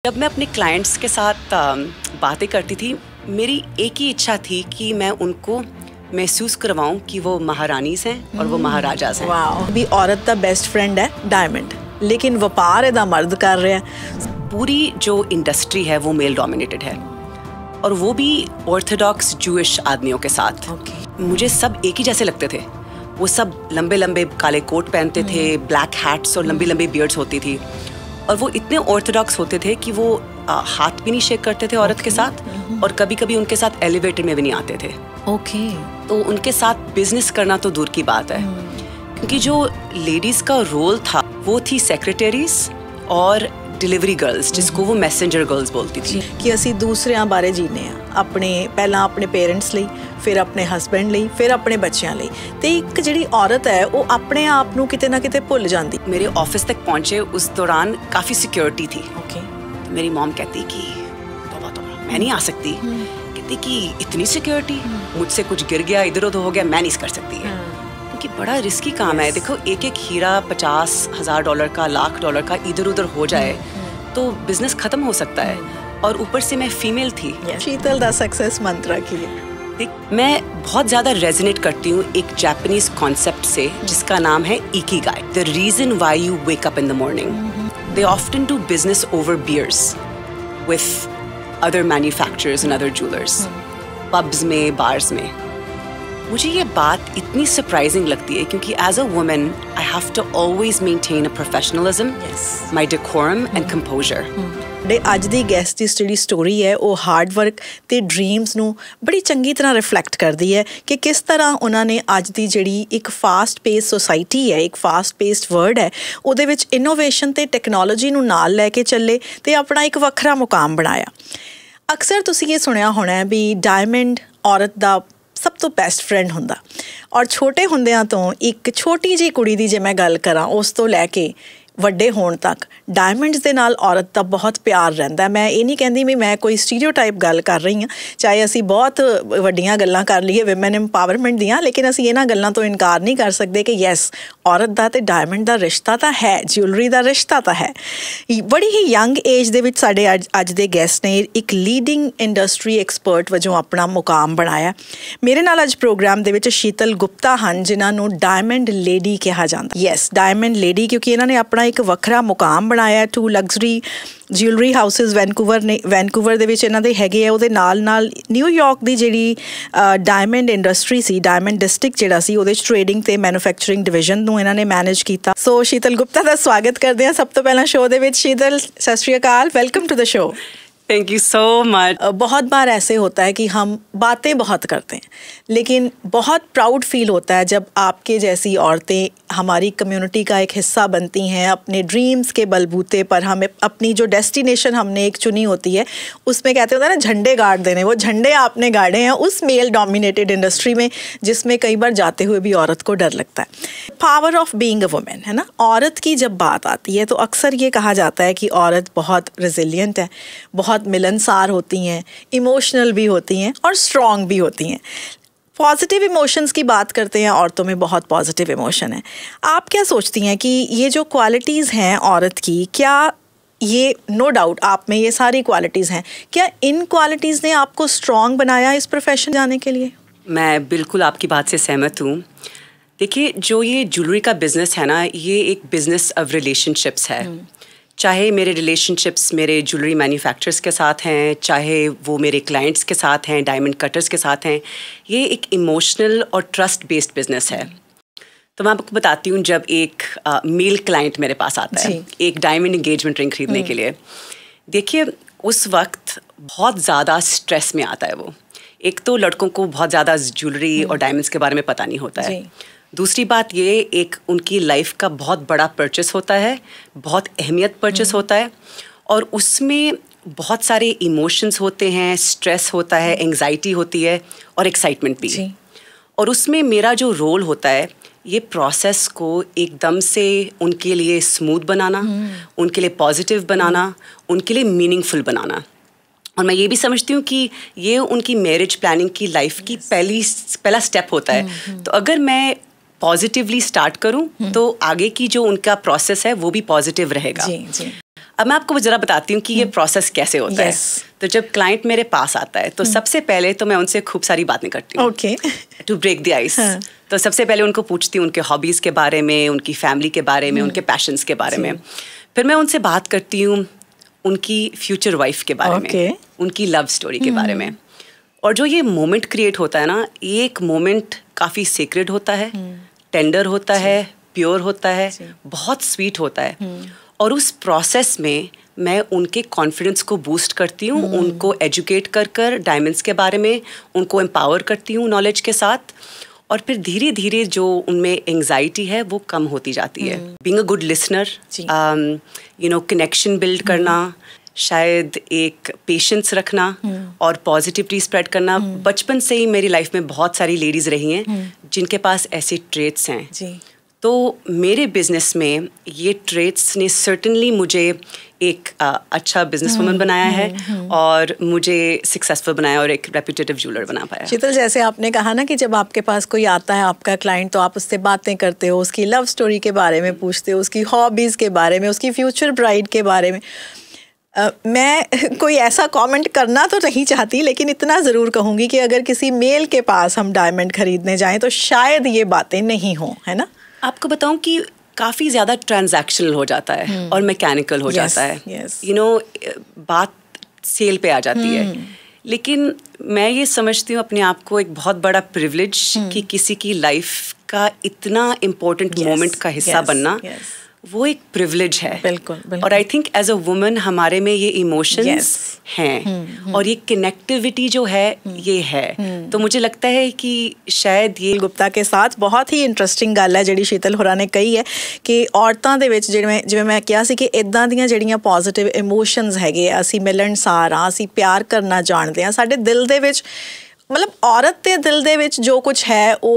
जब मैं अपने क्लाइंट्स के साथ बातें करती थी, मेरी एक ही इच्छा थी कि मैं उनको महसूस करवाऊं कि वो महारानीज हैं और वो महाराजाज हैं। वाओ, भी औरत का बेस्ट फ्रेंड है डायमंड, लेकिन व्यापार ਇਹਦਾ मर्द कर रहा है। पूरी जो इंडस्ट्री है वो मेल डोमिनेटेड है और वो भी ऑर्थोडॉक्स जूइश आदमियों के साथ। मुझे सब एक ही जैसे लगते थे। वो सब लंबे लंबे काले कोट पहनते थे, ब्लैक हैट्स और लंबी लंबी बियर्ड्स होती थी, और वो इतने ऑर्थोडॉक्स होते थे कि वो हाथ भी नहीं शेक करते थे औरत के साथ, और कभी कभी उनके साथ एलिवेटर में भी नहीं आते थे। तो उनके साथ बिजनेस करना तो दूर की बात है, क्योंकि जो लेडीज का रोल था वो थी सेक्रेटरीज और डिलीवरी गर्ल्स, जिसको वो मैसेंजर गर्ल्स बोलती थी। कि ਅਸੀਂ ਦੂਸਰਿਆਂ ਬਾਰੇ ਜੀਨੇ ਆ, ਆਪਣੇ ਪਹਿਲਾਂ ਆਪਣੇ ਪੇਰੈਂਟਸ ਲਈ, ਫਿਰ ਆਪਣੇ ਹਸਬੈਂਡ ਲਈ, ਫਿਰ ਆਪਣੇ ਬੱਚਿਆਂ ਲਈ, ਤੇ ਇੱਕ ਜਿਹੜੀ ਔਰਤ ਹੈ ਉਹ ਆਪਣੇ ਆਪ ਨੂੰ ਕਿਤੇ ਨਾ ਕਿਤੇ ਭੁੱਲ ਜਾਂਦੀ। मेरे ऑफिस तक पहुंचे उस दौरान काफी सिक्योरिटी थी। मेरी मॉम कहती कि तौबा तौबा, मैं नहीं आ सकती। कहती कि इतनी सिक्योरिटी, मुझसे कुछ गिर गया, इधर उधर हो गया, मैं नहीं कर सकती है, क्योंकि बड़ा रिस्की काम है। देखो, एक एक हीरा $50,000 का, $1,00,000 का इधर उधर हो जाए तो बिजनेस खत्म हो सकता है, और ऊपर से मैं फीमेल थी। शीतल दा सक्सेस मंत्रा की मैं बहुत ज़्यादा रेजोनेट करती हूँ एक जापानीज कॉन्सेप्ट से, जिसका नाम है ikigai, the reason why you wake up in the morning. They often do business over beers with other manufacturers and other jewellers, pubs में, बार्स में। मुझे ये बात इतनी सरप्राइजिंग लगती है, क्योंकि as a woman I have to always maintain a professionalism, my decorum and composure. ਅੱਜ ਦੀ ਗੈਸਟ ਦੀ ਜਿਹੜੀ ਸਟੋਰੀ ਹੈ ਉਹ ਹਾਰਡ ਵਰਕ ਤੇ ਡ੍ਰੀਮਸ ਨੂੰ ਬੜੀ ਚੰਗੀ ਤਰ੍ਹਾਂ ਰਿਫਲੈਕਟ ਕਰਦੀ ਹੈ ਕਿ ਕਿਸ ਤਰ੍ਹਾਂ ਉਹਨਾਂ ਨੇ ਅੱਜ ਦੀ ਜਿਹੜੀ ਇੱਕ ਫਾਸਟ ਪੇਸ ਸੋਸਾਇਟੀ ਹੈ, ਇੱਕ ਫਾਸਟ ਪੇਸਡ ਵਰਲਡ ਹੈ, ਉਹਦੇ ਵਿੱਚ ਇਨੋਵੇਸ਼ਨ ਤੇ ਟੈਕਨੋਲੋਜੀ ਨੂੰ ਨਾਲ ਲੈ ਕੇ ਚੱਲੇ ਤੇ ਆਪਣਾ ਇੱਕ ਵੱਖਰਾ ਮੁਕਾਮ ਬਣਾਇਆ। ਅਕਸਰ ਤੁਸੀਂ ਇਹ ਸੁਣਿਆ ਹੋਣਾ ਹੈ ਵੀ ਡਾਇਮੰਡ ਔਰਤ ਦਾ ਸਭ ਤੋਂ ਬੈਸਟ ਫਰੈਂਡ ਹੁੰਦਾ, ਔਰ ਛੋਟੇ ਹੁੰਦਿਆਂ ਤੋਂ ਇੱਕ ਛੋਟੀ ਜਿਹੀ ਕੁੜੀ ਦੀ ਜੇ ਮੈਂ ਗੱਲ ਕਰਾਂ ਉਸ ਤੋਂ ਲੈ ਕੇ ਵੱਡੇ ਹੋਣ ਤੱਕ ਡਾਇਮੰਡਸ ਦੇ ਨਾਲ ਔਰਤ ਦਾ ਬਹੁਤ ਪਿਆਰ ਰਹਿੰਦਾ। ਮੈਂ ਇਹ ਨਹੀਂ ਕਹਿੰਦੀ ਵੀ ਮੈਂ ਕੋਈ ਸਟੀਰੀਓਟਾਈਪ ਗੱਲ ਕਰ ਰਹੀ ਹਾਂ, ਚਾਹੇ ਅਸੀਂ ਬਹੁਤ ਵੱਡੀਆਂ ਗੱਲਾਂ ਕਰ ਲਈਏ ਵਿਮਨ ਐਮਪਾਵਰਮੈਂਟ ਦੀਆਂ, ਲੇਕਿਨ ਅਸੀਂ ਇਹਨਾਂ ਗੱਲਾਂ ਤੋਂ ਇਨਕਾਰ ਨਹੀਂ ਕਰ ਸਕਦੇ ਕਿ ਯੈਸ, ਔਰਤ ਦਾ ਤੇ ਡਾਇਮੰਡ ਦਾ ਰਿਸ਼ਤਾ ਤਾਂ ਹੈ, ਜਿਊਲਰੀ ਦਾ ਰਿਸ਼ਤਾ ਤਾਂ ਹੈ। ਬੜੀ ਹੀ ਯੰਗ ਏਜ ਦੇ ਵਿੱਚ ਸਾਡੇ ਅੱਜ ਦੇ ਗੈਸਟ ਨੇ ਇੱਕ ਲੀਡਿੰਗ ਇੰਡਸਟਰੀ ਐਕਸਪਰਟ ਵਜੋਂ ਆਪਣਾ ਮੁਕਾਮ ਬਣਾਇਆ। ਮੇਰੇ ਨਾਲ ਅੱਜ ਪ੍ਰੋਗਰਾਮ ਦੇ ਵਿੱਚ ਸ਼ੀਤਲ ਗੁਪਤਾ ਹਨ, ਜਿਨ੍ਹਾਂ ਨੂੰ ਡਾਇਮੰਡ ਲੇਡੀ ਕਿਹਾ ਜਾਂਦਾ। ਯੈਸ, ਡਾਇਮੰਡ ਲੇਡੀ, ਕਿਉਂਕਿ ਇਹਨਾਂ ਨੇ ਆਪਣਾ ਇੱਕ ਵੱਖਰਾ ਮੁਕਾਮ ਬਣਾਇਆ। 2 ਲਗਜ਼ਰੀ ਜਿਊਲਰੀ ਹਾਊਸਿਸ ਵੈਨਕੂਵਰ ਦੇ ਵਿੱਚ ਇਹਨਾਂ ਦੇ ਹੈਗੇ ਆ। ਉਹਦੇ ਨਾਲ ਨਿਊਯਾਰਕ ਦੀ ਜਿਹੜੀ ਡਾਇਮੰਡ ਇੰਡਸਟਰੀ ਸੀ, ਡਾਇਮੰਡ ਡਿਸਟ੍ਰਿਕਟ ਜਿਹੜਾ ਸੀ, ਉਹਦੇ 'ਚ ਟ੍ਰੇਡਿੰਗ ਤੇ ਮੈਨੂਫੈਕਚਰਿੰਗ ਡਿਵੀਜ਼ਨ ਨੂੰ ਇਹਨਾਂ ਨੇ ਮੈਨੇਜ ਕੀਤਾ। ਸੋ ਸ਼ੀਤਲ ਗੁਪਤਾ ਦਾ ਸਵਾਗਤ ਕਰਦੇ ਹਾਂ ਸਭ ਤੋਂ ਪਹਿਲਾਂ ਸ਼ੋਅ ਦੇ ਵਿੱਚ। Sheetal, Sat Sri Akal, welcome to the show. Thank you so much. बहुत बार ऐसे होता है कि हम बातें बहुत करते हैं, लेकिन बहुत प्राउड फील होता है जब आपके जैसी औरतें हमारी कम्युनिटी का एक हिस्सा बनती हैं। अपने ड्रीम्स के बलबूते पर हमें अपनी जो डेस्टिनेशन हमने एक चुनी होती है, उसमें कहते होता है ना झंडे गाड़ देने, वो झंडे आपने गाड़े हैं उस मेल डोमिनेटेड इंडस्ट्री में, जिसमें कई बार जाते हुए भी औरत को डर लगता है। Power of being a women, है ना। औरत की जब बात आती है तो अक्सर ये कहा जाता है कि औरत बहुत रिजिलियंट है, बहुत मिलनसार होती हैं, इमोशनल भी होती हैं और स्ट्रॉन्ग भी होती हैं। पॉजिटिव इमोशंस की बात करते हैं, औरतों में बहुत पॉजिटिव इमोशन है। आप क्या सोचती हैं कि ये जो क्वालिटीज़ हैं औरत की, क्या ये नो डाउट आप में ये सारी क्वालिटीज़ हैं, क्या इन क्वालिटीज़ ने आपको स्ट्रॉन्ग बनाया इस प्रोफेशन जाने के लिए? मैं बिल्कुल आपकी बात से सहमत हूँ। देखिए, जो ये ज्वेलरी का बिज़नेस है ना, ये एक बिज़नेस ऑफ रिलेशनशिप्स है। चाहे मेरे रिलेशनशिप्स मेरे ज्वेलरी मैन्युफैक्चरर्स के साथ हैं, चाहे वो मेरे क्लाइंट्स के साथ हैं, डायमंड कटर्स के साथ हैं, ये एक इमोशनल और ट्रस्ट बेस्ड बिजनेस है। तो मैं आपको बताती हूँ, जब एक मेल क्लाइंट मेरे पास आता है एक डायमंड एंगेजमेंट रिंग खरीदने के लिए, देखिए उस वक्त बहुत ज़्यादा स्ट्रेस में आता है वो। एक तो लड़कों को बहुत ज़्यादा ज्वेलरी और डायमंड्स के बारे में पता नहीं होता है। दूसरी बात ये, एक उनकी लाइफ का बहुत बड़ा परचेस होता है, बहुत अहमियत परचेस होता है, और उसमें बहुत सारे इमोशंस होते हैं, स्ट्रेस होता है, एंग्जाइटी होती है और एक्साइटमेंट भी। और उसमें मेरा जो रोल होता है, ये प्रोसेस को एकदम से उनके लिए स्मूथ बनाना, उनके लिए पॉजिटिव बनाना, उनके लिए मीनिंगफुल बनाना। और मैं ये भी समझती हूँ कि ये उनकी मैरिज प्लानिंग की लाइफ की पहला स्टेप होता है। तो अगर मैं पॉजिटिवली स्टार्ट करूं तो आगे की जो उनका प्रोसेस है वो भी पॉजिटिव रहेगा। अब मैं आपको जरा बताती हूँ कि ये प्रोसेस कैसे होता है। तो जब क्लाइंट मेरे पास आता है तो सबसे पहले तो मैं उनसे खूब सारी बातें करती हूँ, टू ब्रेक द आइस। तो सबसे पहले उनको पूछती हूँ उनके हॉबीज़ के बारे में, उनकी फैमिली के बारे में, उनके पैशंस के बारे में। फिर मैं उनसे बात करती हूँ उनकी फ्यूचर वाइफ के बारे में, उनकी लव स्टोरी के बारे में। और जो ये मोमेंट क्रिएट होता है ना, एक मोमेंट काफ़ी सीक्रेट होता है, टेंडर होता है, प्योर होता है, बहुत स्वीट होता है। और उस प्रोसेस में मैं उनके कॉन्फिडेंस को बूस्ट करती हूँ, उनको एजुकेट कर डायमंड्स के बारे में उनको एम्पावर करती हूँ नॉलेज के साथ। और फिर धीरे धीरे जो उनमें एंग्जाइटी है वो कम होती जाती है। Being a good listener, connection build करना, शायद एक पेशेंस रखना और पॉजिटिविटी स्प्रेड करना। बचपन से ही मेरी लाइफ में बहुत सारी लेडीज़ रही हैं जिनके पास ऐसे ट्रेट्स हैं। तो मेरे बिजनेस में ये ट्रेट्स ने सर्टेनली मुझे एक अच्छा बिजनेस वुमन बनाया है और मुझे सक्सेसफुल बनाया और एक रेप्यूटेटिव ज्वेलर बना पाया। शीतल, जैसे आपने कहा ना कि जब आपके पास कोई आता है आपका क्लाइंट, तो आप उससे बातें करते हो, उसकी लव स्टोरी के बारे में पूछते हो, उसकी हॉबीज़ के बारे में, उसकी फ्यूचर ब्राइड के बारे में। मैं कोई ऐसा कमेंट करना तो नहीं चाहती, लेकिन इतना ज़रूर कहूँगी कि अगर किसी मेल के पास हम डायमंड खरीदने जाएं तो शायद ये बातें नहीं हों, है ना? आपको बताऊं कि काफ़ी ज़्यादा ट्रांजैक्शनल हो जाता है और मैकेनिकल हो जाता है। बात सेल पे आ जाती है। लेकिन मैं ये समझती हूँ अपने आप को एक बहुत बड़ा प्रिविलेज कि किसी की लाइफ का इतना इम्पोर्टेंट मोमेंट का हिस्सा बनना, वो एक प्रिविलेज है। बिल्कुल। और I think as a woman हमारे में ये इमोशंस हैं और ये कनेक्टिविटी जो है ये है। तो मुझे लगता है कि शायद ये गुप्ता के साथ बहुत ही इंटरेस्टिंग गल है ਜਿਹੜੀ शीतल होरा ने कही है कि औरतां ਦੇ ਵਿੱਚ ਜਿਵੇਂ ਮੈਂ ਕਿਹਾ ਸੀ ਕਿ ਇਦਾਂ ਦੀਆਂ ਜਿਹੜੀਆਂ ਪੋਜ਼ਿਟਿਵ ਇਮੋਸ਼ਨਸ ਹੈਗੇ ਆ, ਅਸੀਂ ਮਿਲਣਸਾਰ ਆ, ਅਸੀਂ ਪਿਆਰ ਕਰਨਾ ਜਾਣਦੇ ਆ, ਸਾਡੇ ਦਿਲ ਦੇ ਵਿੱਚ मतलब औरत के दिल दे विच जो कुछ है वो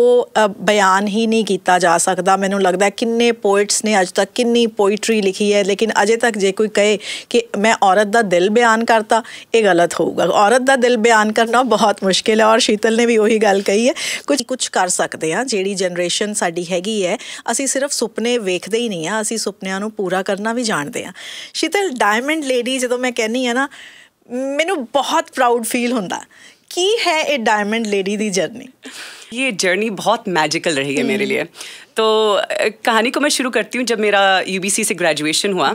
बयान ही नहीं किया जा सकता। मैनू लगता है किन्ने पोइट्स ने अज तक किन्नी पोइट्री लिखी है, लेकिन अजे तक जे कोई कहे कि मैं औरत का दिल बयान करता, ये गलत होगा। औरत का दिल बयान करना बहुत मुश्किल है और शीतल ने भी वही गल कही है। कुछ कर सकते हैं। जिहड़ी जनरेशन साडी हैगी है, असी सिर्फ सुपने वेखते ही नहीं, असी सुपनियां नू पूरा करना भी जानते हैं। शीतल, डायमंड लेडी जो मैं कहनी है ना, मैनू बहुत प्राउड फील होंदा की है ये डायमंड लेडी दी जर्नी। ये जर्नी बहुत मैजिकल रही है मेरे लिए। तो कहानी को मैं शुरू करती हूँ। जब मेरा UBC से ग्रेजुएशन हुआ,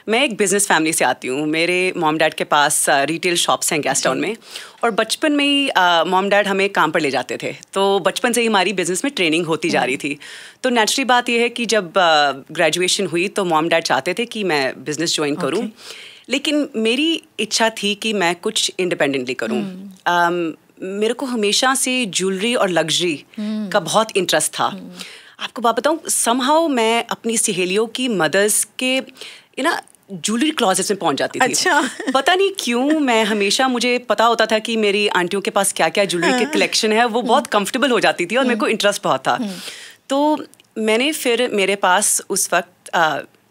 मैं एक बिज़नेस फैमिली से आती हूँ। मेरे मॉम डैड के पास रिटेल शॉप्स हैं गैस टाउन में, और बचपन में ही मॉम डैड हमें काम पर ले जाते थे। तो बचपन से ही हमारी बिज़नेस में ट्रेनिंग होती जा रही थी। तो नेचुरली बात यह है कि जब ग्रेजुएशन हुई तो मॉम डैड चाहते थे कि मैं बिज़नेस ज्वाइन करूँ, लेकिन मेरी इच्छा थी कि मैं कुछ इंडिपेंडेंटली करूँ। मेरे को हमेशा से ज्वेलरी और लग्जरी का बहुत इंटरेस्ट था। आपको बात बताऊँ, समहाउ मैं अपनी सहेलियों की मदर्स के ज्वेलरी क्लॉजेट में पहुंच जाती थी। अच्छा। पता नहीं क्यों, मैं हमेशा, मुझे पता होता था कि मेरी आंटियों के पास क्या क्या ज्वेलरी के कलेक्शन है, वो बहुत कंफर्टेबल हो जाती थी और मेरे को इंटरेस्ट बहुत था। तो मैंने फिर, मेरे पास उस वक्त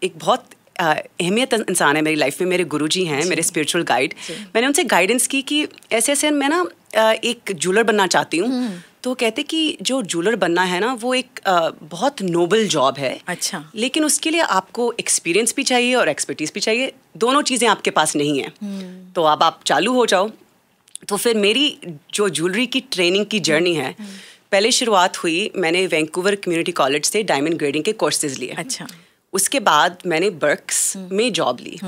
एक बहुत अहमियत इंसान है मेरी लाइफ में, मेरे गुरुजी हैं, मेरे स्पिरिचुअल गाइड। मैंने उनसे गाइडेंस की कि ऐसे ऐसे मैं ना एक ज्वेलर बनना चाहती हूँ। तो कहते कि जो ज्वेलर बनना है ना, वो एक बहुत नोबल जॉब है। अच्छा। लेकिन उसके लिए आपको एक्सपीरियंस भी चाहिए और एक्सपर्टीज भी चाहिए, दोनों चीज़ें आपके पास नहीं है। तो अब आप चालू हो जाओ। तो फिर मेरी जो ज्वेलरी की ट्रेनिंग की जर्नी है, पहले शुरुआत हुई, मैंने वैंकूवर कम्युनिटी कॉलेज से डायमंड ग्रेडिंग के कोर्सेज लिए। अच्छा। उसके बाद मैंने बर्क्स में जॉब ली।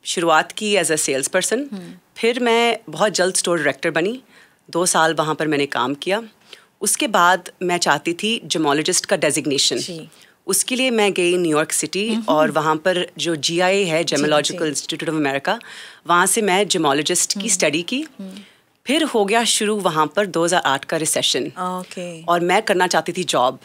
शुरुआत की एज अ सेल्स पर्सन। फिर मैं बहुत जल्द स्टोर डायरेक्टर बनी। 2 साल वहाँ पर मैंने काम किया। उसके बाद मैं चाहती थी जेमोलॉजिस्ट का डेजिग्नेशन। उसके लिए मैं गई न्यूयॉर्क सिटी, और वहाँ पर जो GIA है, जेमोलॉजिकल इंस्टीट्यूट ऑफ अमेरिका, वहाँ से मैं जेमोलॉजिस्ट की स्टडी की। फिर हो गया शुरू वहाँ पर 2008 का रिसेशन, और मैं करना चाहती थी जॉब।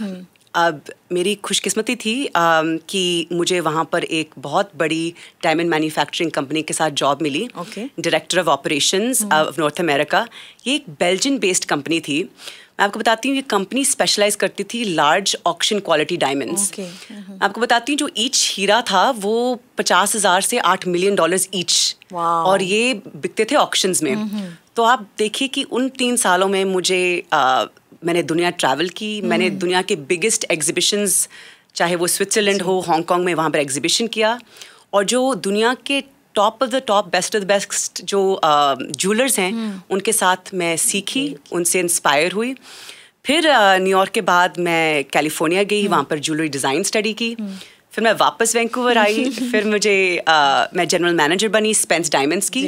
अब मेरी खुशकिस्मती थी कि मुझे वहाँ पर एक बहुत बड़ी डायमंड मैन्युफैक्चरिंग कंपनी के साथ जॉब मिली, director of operations of North America. ये एक बेल्जियन बेस्ड कंपनी थी। मैं आपको बताती हूँ, ये कंपनी स्पेशलाइज करती थी लार्ज ऑक्शन क्वालिटी डायमंड्स। मैं आपको बताती हूँ, जो ईच हीरा था वो 50,000 से $8 मिलियन ईच, और ये बिकते थे ऑक्शंस में। तो आप देखिए कि उन 3 सालों में मुझे मैंने दुनिया ट्रैवल की। मैंने दुनिया के बिगेस्ट एग्जीबिशंस, चाहे वो स्विट्ज़रलैंड हो, हांगकांग में, वहाँ पर एग्जीबिशन किया। और जो दुनिया के top of the top, best of the best जो ज्वेलर्स हैं उनके साथ मैं सीखी, उनसे इंस्पायर हुई। फिर न्यूयॉर्क के बाद मैं कैलिफोर्निया गई, वहाँ पर ज्वेलरी डिज़ाइन स्टडी की। फिर मैं वापस वैंकूवर आई, फिर मैं जनरल मैनेजर बनी स्पेंस डायमंड्स की।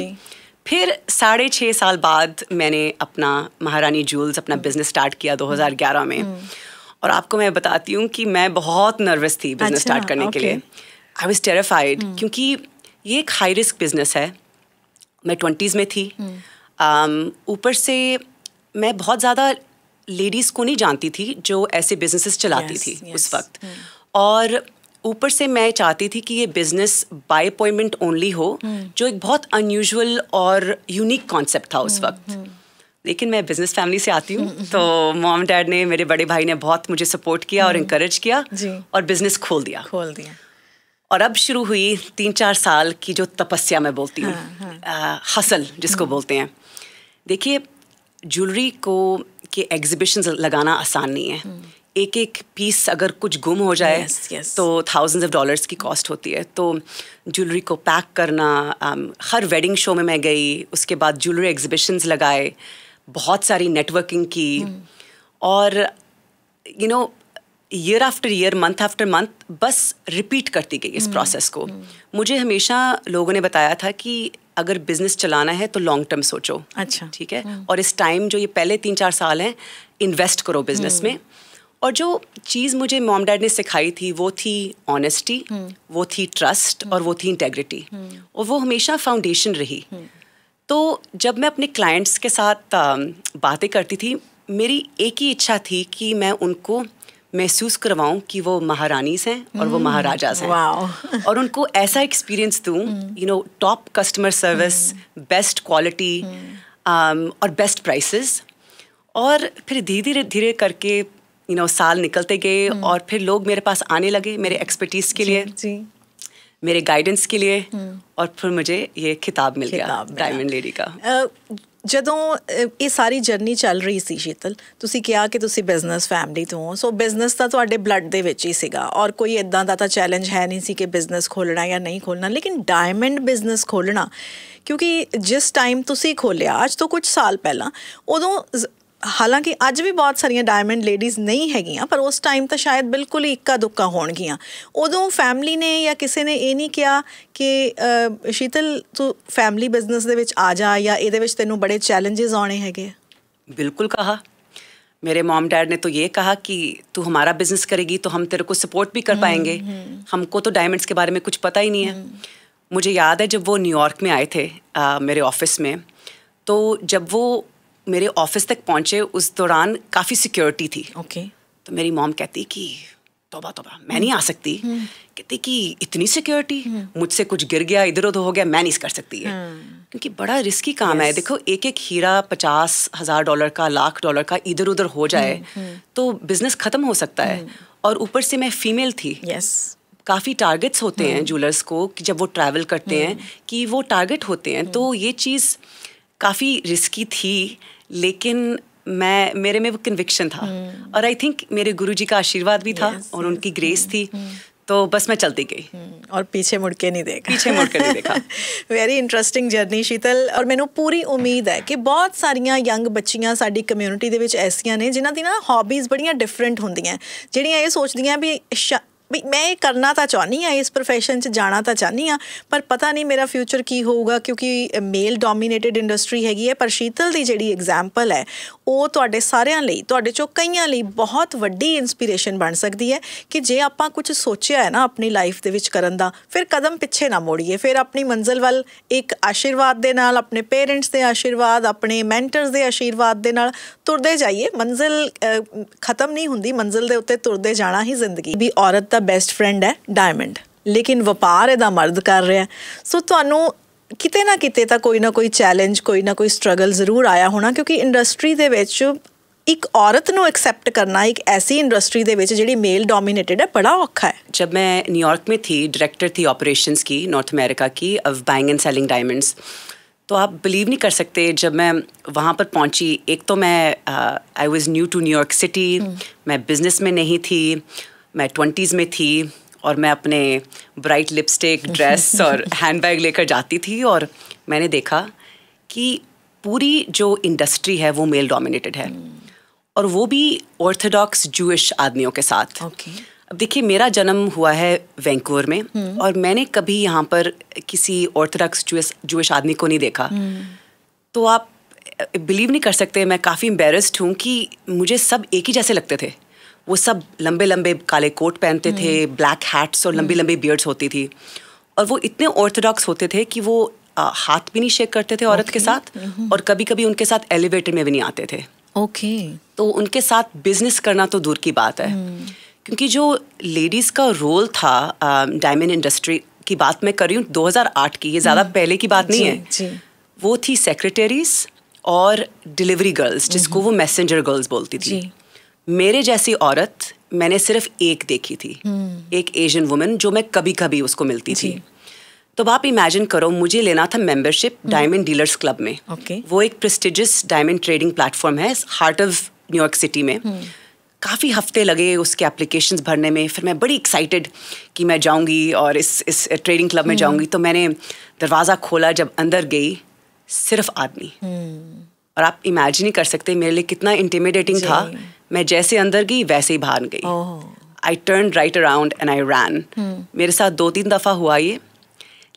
फिर 6.5 साल बाद मैंने अपना महारानी ज्वेल्स अपना बिजनेस स्टार्ट किया 2011 में। और आपको मैं बताती हूँ कि मैं बहुत नर्वस थी बिजनेस स्टार्ट करने के लिए। आई वॉज टेरिफाइड क्योंकि ये एक हाई रिस्क बिजनेस है। मैं 20s में थी। ऊपर से मैं बहुत ज़्यादा लेडीज़ को नहीं जानती थी जो ऐसे बिजनेसेस चलाती थी उस वक्त। और ऊपर से मैं चाहती थी कि ये बिजनेस बाय अपॉइंटमेंट ओनली हो, जो एक बहुत अनयूजुअल और यूनिक कॉन्सेप्ट था उस वक्त। लेकिन मैं बिजनेस फैमिली से आती हूँ, तो मॉम डैड ने, मेरे बड़े भाई ने बहुत मुझे सपोर्ट किया और इनकरेज किया और बिजनेस खोल दिया। और अब शुरू हुई 3-4 साल की जो तपस्या मैं बोलती हूँ, हसल जिसको बोलते हैं। देखिए, ज्वेलरी के एग्जीबिशंस लगाना आसान नहीं है। एक एक पीस अगर कुछ गुम हो जाए तो thousands of dollars की कॉस्ट होती है। तो ज्वेलरी को पैक करना, हर वेडिंग शो में मैं गई, उसके बाद ज्वेलरी एग्जीबिशंस लगाए, बहुत सारी नेटवर्किंग की, और year after year, month after month बस रिपीट करती गई इस प्रोसेस को। मुझे हमेशा लोगों ने बताया था कि अगर बिजनेस चलाना है तो लॉन्ग टर्म सोचो। अच्छा, ठीक है। और इस टाइम जो ये पहले 3-4 साल हैं, इन्वेस्ट करो बिजनेस में। और जो चीज़ मुझे मॉम डैड ने सिखाई थी वो थी ऑनेस्टी, वो थी ट्रस्ट, और वो थी इंटेग्रिटी, और वो हमेशा फाउंडेशन रही। तो जब मैं अपने क्लाइंट्स के साथ बातें करती थी, मेरी एक ही इच्छा थी कि मैं उनको महसूस करवाऊं कि वो महारानीज हैं और वो महाराजाज हैं। और उनको ऐसा एक्सपीरियंस दूं, top customer service, best quality और बेस्ट प्राइसेस। और फिर धीरे धीरे करके साल निकलते गए, और फिर लोग मेरे पास आने लगे मेरे एक्सपर्टीज के लिए, मेरे गाइडेंस के लिए, और फिर मुझे ये खिताब मिल गया डायमंड लेडी का। ਜਦੋਂ ਇਹ ਸਾਰੀ ਜਰਨੀ ਚੱਲ ਰਹੀ ਸੀ ਸ਼ੀਤਲ, ਤੁਸੀਂ ਕਿਹਾ ਕਿ ਤੁਸੀਂ ਬਿਜ਼ਨਸ ਫੈਮਿਲੀ ਤੋਂ ਹੋ, ਸੋ ਬਿਜ਼ਨਸ ਤਾਂ ਤੁਹਾਡੇ ਬਲੱਡ ਦੇ ਵਿੱਚ ਹੀ ਸੀਗਾ, ਔਰ ਕੋਈ ਇੱਦਾਂ ਦਾ ਤਾਂ ਚੈਲੰਜ ਹੈ ਨਹੀਂ ਸੀ ਕਿ ਬਿਜ਼ਨਸ ਖੋਲ੍ਹਣਾ ਜਾਂ ਨਹੀਂ ਖੋਲ੍ਹਣਾ। ਲੇਕਿਨ ਡਾਇਮੰਡ ਬਿਜ਼ਨਸ ਖੋਲ੍ਹਣਾ, ਕਿਉਂਕਿ ਜਿਸ ਟਾਈਮ ਤੁਸੀਂ ਖੋਲ੍ਹਿਆ ਅੱਜ ਤੋਂ ਕੁਝ ਸਾਲ ਪਹਿਲਾਂ, ਉਦੋਂ ਹਾਲਾਂਕਿ ਅੱਜ ਵੀ ਬਹੁਤ ਸਾਰੀਆਂ ਡਾਇਮੰਡ ਲੇਡੀਜ਼ ਨਹੀਂ ਹੈਗੀਆਂ, ਪਰ ਉਸ ਟਾਈਮ ਤਾਂ ਸ਼ਾਇਦ ਬਿਲਕੁਲ ਹੀ ਇੱਕਾ ਦੁੱਕਾ ਹੋਣਗੀਆਂ। ਉਦੋਂ ਫੈਮਿਲੀ ਨੇ ਜਾਂ ਕਿਸੇ ਨੇ ਇਹ ਨਹੀਂ ਕਿਹਾ ਕਿ ਸ਼ੀਤਲ ਤੂੰ ਫੈਮਿਲੀ ਬਿਜ਼ਨਸ ਦੇ ਵਿੱਚ ਆ ਜਾ, ਜਾਂ ਇਹਦੇ ਵਿੱਚ ਤੈਨੂੰ ਬੜੇ ਚੈलेंजेस ਆਉਣੇ ਹੈਗੇ? बिल्कुल कहा। मेरे मॉम डैड ने तो ये कहा कि तू हमारा बिजनेस करेगी तो हम तेरे को सपोर्ट भी कर पाएंगे, हमको तो डायमंड्स के बारे में कुछ पता ही नहीं है। मुझे याद है जब वो न्यूयॉर्क में आए थे मेरे ऑफिस में, तो जब वो मेरे ऑफिस तक पहुंचे उस दौरान काफ़ी सिक्योरिटी थी। तो मेरी मॉम कहती कि तौबा तौबा, मैं नहीं आ सकती। कहती कि इतनी सिक्योरिटी, मुझसे कुछ गिर गया, इधर उधर हो गया, मैं नहीं कर सकती है, क्योंकि बड़ा रिस्की काम है। देखो, एक एक हीरा $50,000 का, $1,00,000 का इधर उधर हो जाए तो बिजनेस ख़त्म हो सकता है। और ऊपर से मैं फीमेल थी। काफ़ी टारगेट्स होते हैं ज्वेलर्स को कि जब वो ट्रैवल करते हैं कि वो टारगेट होते हैं, तो ये चीज़ काफ़ी रिस्की थी, लेकिन मेरे में वो कन्विक्शन था। और आई थिंक मेरे गुरुजी का आशीर्वाद भी था और उनकी ग्रेस थी, तो बस मैं चलती गई और पीछे मुड़ के नहीं देखा। वेरी इंटरेस्टिंग जर्नी शीतल, और मैनू पूरी उम्मीद है कि बहुत सारियां यंग बच्चियां साडी कम्यूनिटी दे विच ऐसियां ने जिन्हां दी ना हॉबीज़ बड़ियां डिफरेंट होंदियां, जिहड़ियां ये सोचदियां भी मैं ये करना तो चाहनी हाँ, इस प्रोफैशन च जाना तो चाहनी हाँ, पर पता नहीं मेरा फ्यूचर की होगा, क्योंकि मेल डोमीनेटेड इंडस्ट्री हैगी है। पर शीतल की जिहड़ी एग्जाम्पल है वो तुहाडे सारिਆਂ ਲਈ, तुहाडे चों कईयां ਲਈ बहुत वड्डी इंस्पीरेशन बन सकती है कि जे आपां कुछ सोचिया है ना अपनी लाइफ दे विच करन दा, फिर कदम पिछे ना मोड़िए, फिर अपनी मंजिल वल एक आशीर्वाद दे नाल, अपने पेरेंट्स दे आशीर्वाद, अपने मैंटर्स दे आशीर्वाद दे नाल तुरदे जाइए। मंजिल खत्म नहीं हुंदी, मंजिल दे उत्ते तुरदे जाना ही जिंदगी भी। औरत दा बेस्ट फ्रेंड है डायमंड, लेकिन वपार इहदा मर्द कर रहा है। सो तुहानूं किते ना किते तां कोई ना कोई चैलेंज, कोई ना कोई स्ट्रगल ज़रूर आया होना, क्योंकि इंडस्ट्री दे विच एक औरत नूं एक्सेप्ट करना एक ऐसी इंडस्ट्री दे विच जिहड़ी मेल डोमीनेटेड है बड़ा औखा है। जब मैं न्यूयॉर्क में थी, डायरेक्टर थी ऑपरेशंस की नॉर्थ अमेरिका की, of buying and selling diamonds, तो आप बिलीव नहीं कर सकते, जब मैं वहाँ पर पहुँची, एक तो मैं I was new to New York city, मैं बिज़नेस में नहीं थी, मैं 20s में थी, और मैं अपने ब्राइट लिपस्टिक, ड्रेस और हैंडबैग लेकर जाती थी, और मैंने देखा कि पूरी जो इंडस्ट्री है वो मेल डोमिनेटेड है, और वो भी ऑर्थोडॉक्स जूइश आदमियों के साथ। अब देखिए, मेरा जन्म हुआ है वैंकूवर में, और मैंने कभी यहाँ पर किसी ऑर्थोडॉक्स जूइश आदमी को नहीं देखा। तो आप बिलीव नहीं कर सकते, मैं काफ़ी एम्बेरस्ड हूँ कि मुझे सब एक ही जैसे लगते थे। वो सब लंबे लंबे काले कोट पहनते थे, ब्लैक हैट्स और लंबी लंबी बियर्ड्स होती थी, और वो इतने ऑर्थोडॉक्स होते थे कि वो हाथ भी नहीं शेक करते थे औरत के साथ, और कभी कभी उनके साथ एलिवेटर में भी नहीं आते थे। तो उनके साथ बिजनेस करना तो दूर की बात है, क्योंकि जो लेडीज़ का रोल था डायमंड इंडस्ट्री की बात मैं कर रही हूँ 2008 की, ये ज़्यादा पहले की बात नहीं है। वो थी सेक्रेटरीज और डिलीवरी गर्ल्स, जिसको वो मैसेंजर गर्ल्स बोलती थी। मेरे जैसी औरत मैंने सिर्फ एक देखी थी, एक एशियन वुमन, जो मैं कभी कभी उसको मिलती थी। तो आप इमेजिन करो, मुझे लेना था मेंबरशिप डायमंड डीलर्स क्लब में। वो एक प्रेस्टिजियस डायमंड ट्रेडिंग प्लेटफॉर्म है हार्ट ऑफ न्यूयॉर्क सिटी में। काफ़ी हफ्ते लगे उसके एप्लीकेशंस भरने में। फिर मैं बड़ी एक्साइटेड कि मैं जाऊंगी और इस ट्रेडिंग क्लब में जाऊंगी। तो मैंने दरवाज़ा खोला, जब अंदर गई सिर्फ आदमी, और आप इमेजिन नहीं कर सकते मेरे लिए कितना इंटिमिडेटिंग था। मैं जैसे अंदर गई वैसे ही बाहर गई। I turn right around and I ran. मेरे साथ 2-3 दफ़ा हुआ ये,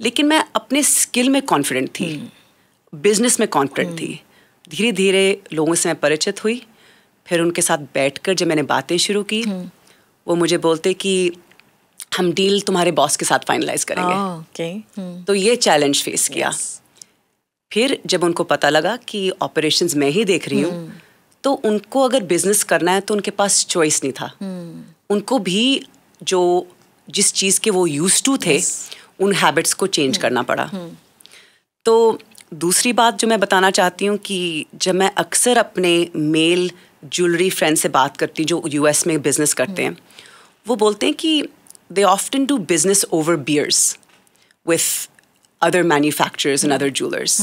लेकिन मैं अपने स्किल में कॉन्फिडेंट थी, बिजनेस में कॉन्फिडेंट थी। धीरे धीरे लोगों से मैं परिचित हुई। फिर उनके साथ बैठकर जब मैंने बातें शुरू की, वो मुझे बोलते कि हम डील तुम्हारे बॉस के साथ फाइनलाइज करेंगे। तो ये चैलेंज फेस किया। फिर जब उनको पता लगा कि ऑपरेशंस मैं ही देख रही हूँ, तो उनको अगर बिजनेस करना है तो उनके पास चॉइस नहीं था। उनको भी जिस चीज़ के वो यूज्ड टू थे, उन हैबिट्स को चेंज करना पड़ा। तो दूसरी बात जो मैं बताना चाहती हूँ कि जब मैं अक्सर अपने मेल ज्वेलरी फ्रेंड से बात करती हूँ जो यूएस में बिजनेस करते हैं, वो बोलते हैं कि they often do business over beers with other manufacturers and other jewellers,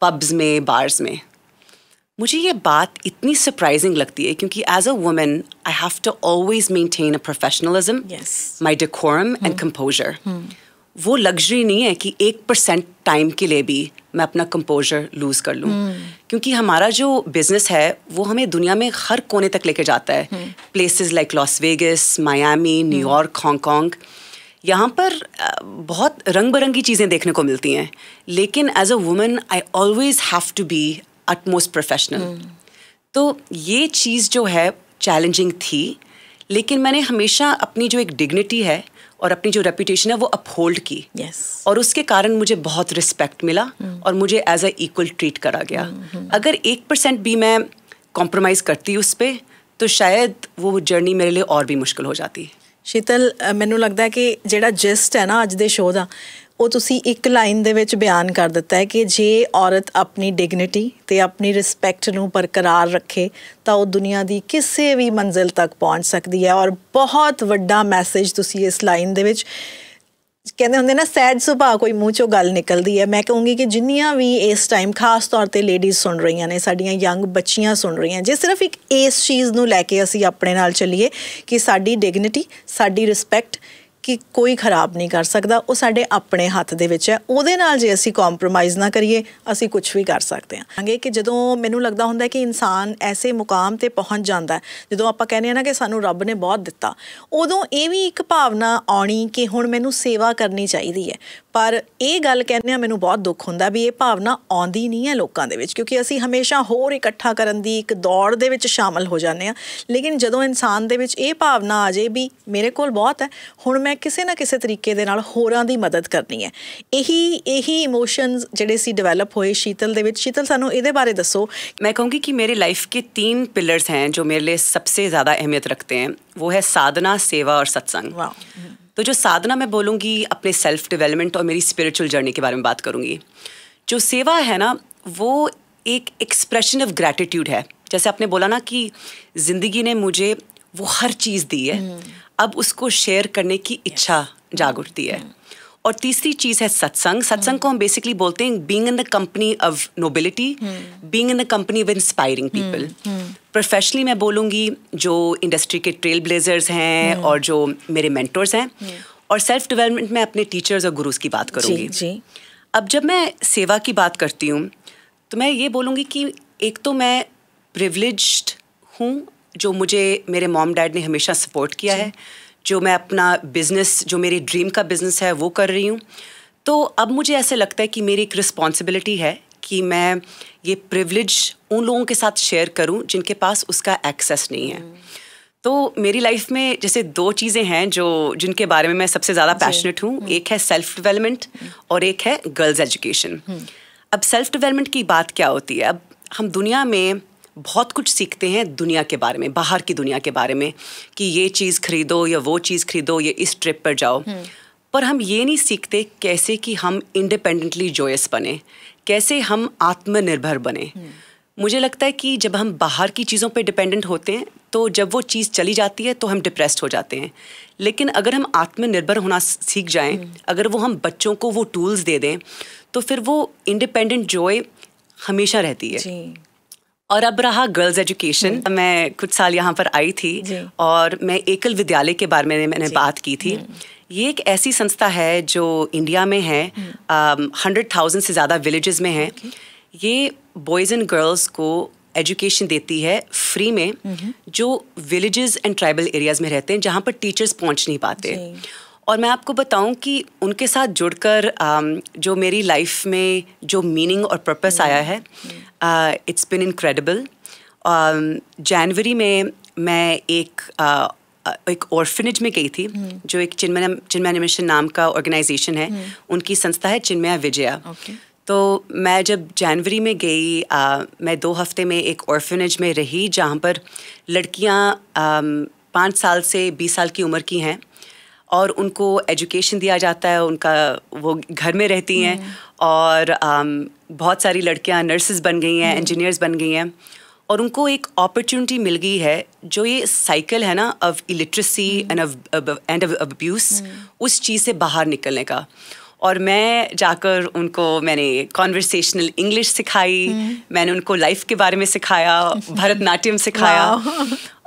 pubs में, बार्स में। मुझे ये बात इतनी सरप्राइजिंग लगती है, क्योंकि as a woman I have to always maintain a professionalism, my decorum and composure. वो लग्जरी नहीं है कि 1% टाइम के लिए भी मैं अपना कंपोजर लूज़ कर लूँ, क्योंकि हमारा जो बिजनेस है वो हमें दुनिया में हर कोने तक लेके जाता है। Places like Las Vegas, Miami, New York, Hong Kong, यहाँ पर बहुत रंग बिरंगी चीज़ें देखने को मिलती हैं, लेकिन as a woman I always have to be utmost professional. तो ये चीज़ जो है चैलेंजिंग थी, लेकिन मैंने हमेशा अपनी जो एक डिग्निटी है और अपनी जो रेपुटेशन है वो अपहोल्ड की। और उसके कारण मुझे बहुत रिस्पेक्ट मिला और मुझे एज अ इक्वल ट्रीट करा गया। अगर 1% भी मैं कॉम्प्रोमाइज़ करती उस पर, तो शायद वो जर्नी मेरे लिए और भी मुश्किल हो जाती। शीतल, ਮੈਨੂੰ ਲੱਗਦਾ ਕਿ ਜਿਹੜਾ ਜਿਸਟ ਹੈ ਨਾ ਅੱਜ ਦੇ ਸ਼ੋਅ ਦਾ, ਉਹ ਤੁਸੀਂ ਇੱਕ ਲਾਈਨ ਦੇ ਵਿੱਚ ਬਿਆਨ ਕਰ ਦਿੱਤਾ ਹੈ ਕਿ ਜੇ ਔਰਤ ਆਪਣੀ ਡਿਗਨਿਟੀ ਤੇ ਆਪਣੀ ਰਿਸਪੈਕਟ ਨੂੰ ਬਰਕਰਾਰ ਰੱਖੇ ਤਾਂ ਉਹ ਦੁਨੀਆ ਦੀ ਕਿਸੇ ਵੀ ਮੰਜ਼ਿਲ ਤੱਕ ਪਹੁੰਚ ਸਕਦੀ ਹੈ। ਔਰ ਬਹੁਤ ਵੱਡਾ ਮੈਸੇਜ ਤੁਸੀਂ ਇਸ ਲਾਈਨ ਦੇ ਵਿੱਚ, ਕਹਿੰਦੇ ਹੁੰਦੇ ਨਾ ਸੈਡ ਸੁਭਾਅ ਕੋਈ ਮੂੰਹ ਚੋਂ ਗੱਲ ਨਿਕਲਦੀ ਹੈ। ਮੈਂ ਕਹੂੰਗੀ ਕਿ ਜਿੰਨੀਆਂ ਵੀ ਇਸ ਟਾਈਮ ਖਾਸ ਤੌਰ 'ਤੇ ਲੇਡੀਜ਼ ਸੁਣ ਰਹੀਆਂ ਨੇ, ਸਾਡੀਆਂ ਯੰਗ ਬੱਚੀਆਂ ਸੁਣ ਰਹੀਆਂ, ਜੇ ਸਿਰਫ ਇੱਕ ਇਸ ਚੀਜ਼ ਨੂੰ ਲੈ ਕੇ ਅਸੀਂ ਆਪਣੇ ਨਾਲ ਚੱਲੀਏ ਕਿ ਸਾਡੀ ਡਿਗਨਿਟੀ, ਸਾਡੀ ਰਿਸਪੈਕਟ ਕਿ ਕੋਈ ਖਰਾਬ ਨਹੀਂ ਕਰ ਸਕਦਾ, ਉਹ ਸਾਡੇ ਆਪਣੇ ਹੱਥ ਦੇ ਵਿੱਚ ਹੈ। ਉਹਦੇ ਨਾਲ ਜੇ ਅਸੀਂ ਕੰਪਰੋਮਾਈਜ਼ ਨਾ ਕਰੀਏ, ਅਸੀਂ ਕੁਝ ਵੀ ਕਰ ਸਕਦੇ ਹਾਂ। ਕਿ ਜਦੋਂ ਮੈਨੂੰ ਲੱਗਦਾ ਹੁੰਦਾ ਕਿ ਇਨਸਾਨ ਐਸੇ ਮੁਕਾਮ 'ਤੇ ਪਹੁੰਚ ਜਾਂਦਾ, ਜਦੋਂ ਆਪਾਂ ਕਹਿੰਦੇ ਹਾਂ ਨਾ ਕਿ ਸਾਨੂੰ ਰੱਬ ਨੇ ਬਹੁਤ ਦਿੱਤਾ, ਉਦੋਂ ਇਹ ਵੀ ਇੱਕ ਭਾਵਨਾ ਆਉਣੀ ਕਿ ਹੁਣ ਮੈਨੂੰ ਸੇਵਾ ਕਰਨੀ ਚਾਹੀਦੀ ਹੈ। ਪਰ ਇਹ ਗੱਲ ਕਹਿੰਦੇ ਹਾਂ ਮੈਨੂੰ ਬਹੁਤ ਦੁੱਖ ਹੁੰਦਾ ਵੀ ਇਹ ਭਾਵਨਾ ਆਉਂਦੀ ਨਹੀਂ ਹੈ ਲੋਕਾਂ ਦੇ ਵਿੱਚ, ਕਿਉਂਕਿ ਅਸੀਂ ਹਮੇਸ਼ਾ ਹੋਰ ਇਕੱਠਾ ਕਰਨ ਦੀ ਇੱਕ ਦੌੜ ਦੇ ਵਿੱਚ ਸ਼ਾਮਲ ਹੋ ਜਾਂਦੇ ਹਾਂ। ਲੇਕਿਨ ਜਦੋਂ ਇਨਸਾਨ ਦੇ ਵਿੱਚ ਇਹ ਭਾਵਨਾ ਆ ਜਾਏ ਵੀ ਮੇਰੇ ਕੋਲ ਬਹੁਤ ਹੈ, ਹੁਣ ਮੈਂ ਕਿਸੇ ਨਾ ਕਿਸੇ ਤਰੀਕੇ ਦੇ ਨਾਲ ਹੋਰਾਂ ਦੀ ਮਦਦ ਕਰਨੀ ਹੈ, ਇਹੀ ਇਮੋशंस ਜਿਹੜੇ ਸੀ ਡਿਵੈਲਪ ਹੋਏ शीतल ਦੇ ਵਿੱਚ। शीतल, ਸਾਨੂੰ ਇਹਦੇ ਬਾਰੇ ਦੱਸੋ। मैं कहूँगी कि मेरे लाइफ के 3 पिलर्स हैं जो मेरे लिए सबसे ज़्यादा अहमियत रखते हैं। वो है साधना, सेवा और सत्संग। तो जो साधना मैं बोलूँगी अपने सेल्फ डेवलपमेंट और मेरी स्पिरिचुअल जर्नी के बारे में बात करूँगी। जो सेवा है ना, वो एक एक्सप्रेशन ऑफ ग्रैटिट्यूड है। जैसे आपने बोला ना कि ज़िंदगी ने मुझे वो हर चीज़ दी है, अब उसको शेयर करने की इच्छा जाग उठती है। और तीसरी चीज़ है सत्संग। सत्संग को हम बेसिकली बोलते हैं being in the company of nobility, being in the company of inspiring people. Professionally मैं बोलूँगी जो इंडस्ट्री के ट्रेल ब्लेजर्स हैं और जो मेरे मेंटर्स हैं, और सेल्फ डेवलपमेंट में अपने टीचर्स और गुरुज की बात करूँगी। जी। अब जब मैं सेवा की बात करती हूँ तो मैं ये बोलूँगी कि एक तो मैं प्रिविलेज्ड हूँ, जो मुझे मेरे मॉम डैड ने हमेशा सपोर्ट किया है, जो मैं अपना बिज़नेस, जो मेरी ड्रीम का बिज़नेस है वो कर रही हूँ। तो अब मुझे ऐसे लगता है कि मेरी एक रिस्पॉन्सिबिलिटी है कि मैं ये प्रिविलेज उन लोगों के साथ शेयर करूं जिनके पास उसका एक्सेस नहीं है। तो मेरी लाइफ में जैसे 2 चीज़ें हैं जिनके बारे में मैं सबसे ज़्यादा पैशनेट हूँ। एक है सेल्फ डेवलपमेंट और एक है गर्ल्स एजुकेशन। अब सेल्फ डेवलपमेंट की बात क्या होती है? अब हम दुनिया में बहुत कुछ सीखते हैं दुनिया के बारे में, बाहर की दुनिया के बारे में, कि ये चीज़ खरीदो या वो चीज़ खरीदो या इस ट्रिप पर जाओ, पर हम ये नहीं सीखते कैसे कि हम इंडिपेंडेंटली जॉयस बने, कैसे हम आत्मनिर्भर बने। मुझे लगता है कि जब हम बाहर की चीज़ों पे डिपेंडेंट होते हैं तो जब वो चीज़ चली जाती है तो हम डिप्रेस्ड हो जाते हैं। लेकिन अगर हम आत्मनिर्भर होना सीख जाएं, अगर वो हम बच्चों को वो टूल्स दे दें, तो फिर वो इंडिपेंडेंट जॉय हमेशा रहती है। जी। और अब रहा गर्ल्स एजुकेशन, मैं कुछ साल यहाँ पर आई थी और मैं एकल विद्यालय के बारे में मैंने बात की थी। ये एक ऐसी संस्था है जो इंडिया में है, 100,000 से ज़्यादा विलेजेस में है। ये बॉयज़ एंड गर्ल्स को एजुकेशन देती है फ्री में, जो विलेजेस एंड ट्राइबल एरियाज़ में रहते हैं जहाँ पर टीचर्स पहुँच नहीं पाते। और मैं आपको बताऊं कि उनके साथ जुड़कर जो मेरी लाइफ में जो मीनिंग और पर्पस आया है, इट्स बिन इनक्रेडिबल। जनवरी में मैं एक ऑर्फनेज में गई थी, जो एक चिन्मय मिशन नाम का ऑर्गेनाइजेशन है, उनकी संस्था है चिन्मय विजया। तो मैं जब जनवरी में गई, मैं 2 हफ्ते में एक ऑर्फनेज में रही जहाँ पर लड़कियाँ 5 साल से 20 साल की उम्र की हैं और उनको एजुकेशन दिया जाता है। उनका वो घर में रहती हैं और बहुत सारी लड़कियां नर्सेस बन गई हैं, इंजीनियर्स बन गई हैं, और उनको एक अपॉर्चुनिटी मिल गई है, जो ये साइकिल है ना of illiteracy end of abuse, उस चीज़ से बाहर निकलने का। और मैं जाकर उनको मैंने कॉन्वर्सेशनल इंग्लिश सिखाई, मैंने उनको लाइफ के बारे में सिखाया, भरतनाट्यम सिखाया,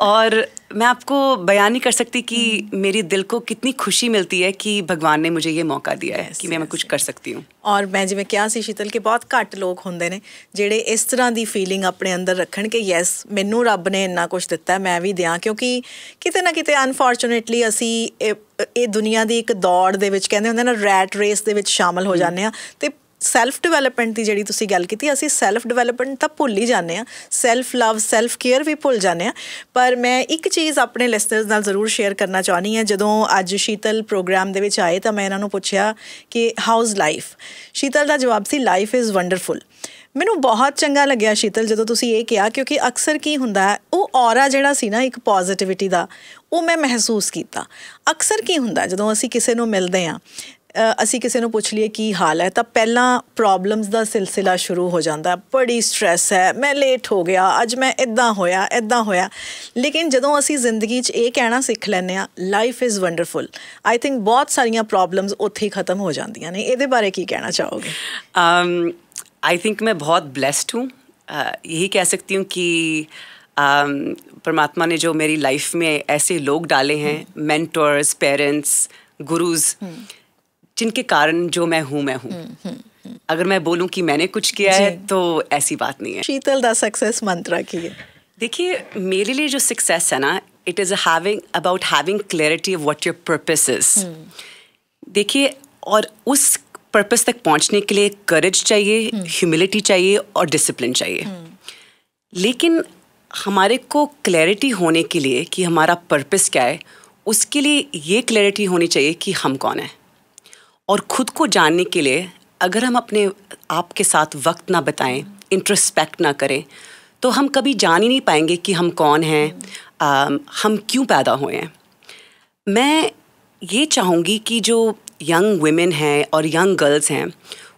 और मैं आपको बयान नहीं कर सकती कि मेरी दिल को कितनी खुशी मिलती है कि भगवान ने मुझे ये मौका दिया है कि मैं कुछ कर सकती हूँ। और मैं जिवें किहा सी शीतल कि बहुत घੱਟ लोग ਹੁੰਦੇ ਨੇ ਜਿਹੜੇ ਇਸ ਤਰ੍ਹਾਂ ਦੀ ਫੀਲਿੰਗ ਆਪਣੇ ਅੰਦਰ ਰੱਖਣ ਕਿ ਯੈਸ ਮੈਨੂੰ ਰੱਬ ਨੇ ਇੰਨਾ ਕੁਝ ਦਿੱਤਾ ਮੈਂ ਵੀ ਦਿਆਂ, ਕਿਉਂਕਿ ਕਿਤੇ ਨਾ ਕਿਤੇ ਅਨਫੋਰਚੂਨੇਟਲੀ ਅਸੀਂ ਇਹ ਦੁਨੀਆ ਦੀ ਇੱਕ ਦੌੜ ਦੇ ਵਿੱਚ ਕਹਿੰਦੇ ਹੁੰਦੇ ਨਾ ਰੈਟ ਰੇਸ ਦੇ ਵਿੱਚ ਸ਼ਾਮਲ ਹੋ ਜਾਂਦੇ ਆ, ਤੇ ਸੈਲਫ ਡਿਵੈਲਪਮੈਂਟ ਦੀ ਜਿਹੜੀ ਤੁਸੀਂ ਗੱਲ ਕੀਤੀ, ਅਸੀਂ ਸੈਲਫ ਡਿਵੈਲਪਮੈਂਟ ਤਾਂ ਭੁੱਲ ਹੀ ਜਾਂਦੇ ਹਾਂ, ਸੈਲਫ ਲਵ ਸੈਲਫ ਕੇਅਰ ਵੀ ਭੁੱਲ ਜਾਂਦੇ ਹਾਂ। ਪਰ ਮੈਂ ਇੱਕ ਚੀਜ਼ ਆਪਣੇ ਲਿਸਨਰਸ ਨਾਲ ਜ਼ਰੂਰ ਸ਼ੇਅਰ ਕਰਨਾ ਚਾਹੁੰਦੀ ਹਾਂ। ਜਦੋਂ ਅੱਜ ਸ਼ੀਤਲ ਪ੍ਰੋਗਰਾਮ ਦੇ ਵਿੱਚ ਆਏ ਤਾਂ ਮੈਂ ਇਹਨਾਂ ਨੂੰ ਪੁੱਛਿਆ ਕਿ ਹਾਊਜ਼ ਲਾਈਫ। ਸ਼ੀਤਲ ਦਾ ਜਵਾਬ ਸੀ ਲਾਈਫ ਇਜ਼ ਵੰਡਰਫੁਲ। ਮੈਨੂੰ ਬਹੁਤ ਚੰਗਾ ਲੱਗਿਆ ਸ਼ੀਤਲ ਜਦੋਂ ਤੁਸੀਂ ਇਹ ਕਿਹਾ, ਕਿਉਂਕਿ ਅਕਸਰ ਕੀ ਹੁੰਦਾ ਹੈ, ਉਹ ਔਰਾ ਜਿਹੜਾ ਸੀ ਨਾ ਇੱਕ ਪੋਜ਼ਿਟਿਵਿਟੀ ਦਾ, ਉਹ ਮੈਂ ਮਹਿਸੂਸ ਕੀਤਾ। ਅਕਸਰ ਕੀ ਹੁੰਦਾ ਜਦੋਂ ਅਸੀਂ ਕਿਸੇ ਨੂੰ ਮਿਲਦੇ ਹਾਂ, ਅਸੀਂ ਕਿਸੇ ਨੂੰ ਪੁੱਛ ਲਈਏ ਕੀ ਹਾਲ ਹੈ, ਤਾਂ ਪਹਿਲਾਂ ਪ੍ਰੋਬਲਮਸ ਦਾ ਸਿਲਸਿਲਾ ਸ਼ੁਰੂ ਹੋ ਜਾਂਦਾ, ਬੜੀ ਸਟ੍ਰੈਸ ਹੈ, ਮੈਂ ਲੇਟ ਹੋ ਗਿਆ, ਅੱਜ ਮੈਂ ਇੱਦਾਂ ਹੋਇਆ। ਲੇਕਿਨ ਜਦੋਂ ਅਸੀਂ ਜ਼ਿੰਦਗੀ 'ਚ ਇਹ ਕਹਿਣਾ ਸਿੱਖ ਲੈਂਦੇ ਹਾਂ life is wonderful, I think ਬਹੁਤ ਸਾਰੀਆਂ ਪ੍ਰੋਬਲਮਸ ਉੱਥੇ ਹੀ ਖ਼ਤਮ ਹੋ ਜਾਂਦੀਆਂ ਨੇ। ਇਹਦੇ ਬਾਰੇ ਕੀ ਕਹਿਣਾ ਚਾਹੋਗੇ? आई थिंक मैं बहुत ब्लेस्ड हूँ, यही कह सकती हूँ कि परमात्मा ने जो मेरी लाइफ में ऐसे लोग डाले हैं, मेंटर्स, पेरेंट्स, गुरुज, जिनके कारण जो मैं हूँ। अगर मैं बोलूँ कि मैंने कुछ किया है तो ऐसी बात नहीं है। शीतल दा सक्सेस मंत्र की है? देखिए, मेरे लिए जो सक्सेस है ना, it is about having clarity of what your purpose is. देखिए, और उस पर्पस तक पहुंचने के लिए करेज चाहिए, ह्यूमिलिटी चाहिए और डिसिप्लिन चाहिए। लेकिन हमारे को क्लैरिटी होने के लिए कि हमारा पर्पस क्या है, उसके लिए ये क्लैरिटी होनी चाहिए कि हम कौन हैं। और ख़ुद को जानने के लिए अगर हम अपने आप के साथ वक्त ना बिताएं, इंट्रोस्पेक्ट ना करें, तो हम कभी जान ही नहीं पाएंगे कि हम कौन हैं, हम क्यों पैदा हुए हैं। मैं ये चाहूँगी कि जो यंग वुमेन हैं और यंग गर्ल्स हैं,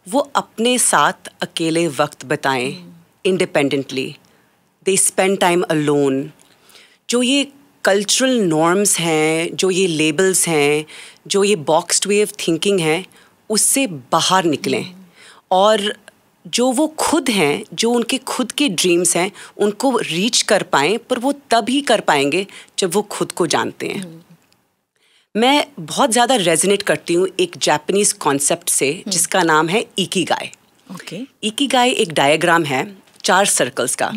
वो अपने साथ अकेले वक्त बिताएं, independently, they spend time alone. जो ये कल्चरल नॉर्म्स हैं, जो ये लेबल्स हैं, जो ये बॉक्स्ड वे ऑफ थिंकिंग है, उससे बाहर निकलें और जो वो खुद हैं, जो उनके खुद के ड्रीम्स हैं, उनको रीच कर पाएं, पर वो तब ही कर पाएंगे जब वो खुद को जानते हैं। मैं बहुत ज़्यादा रेजोनेट करती हूँ एक जापानीज कॉन्सेप्ट से जिसका नाम है इकिगाई। इकिगाई एक डायग्राम है 4 सर्कल्स का।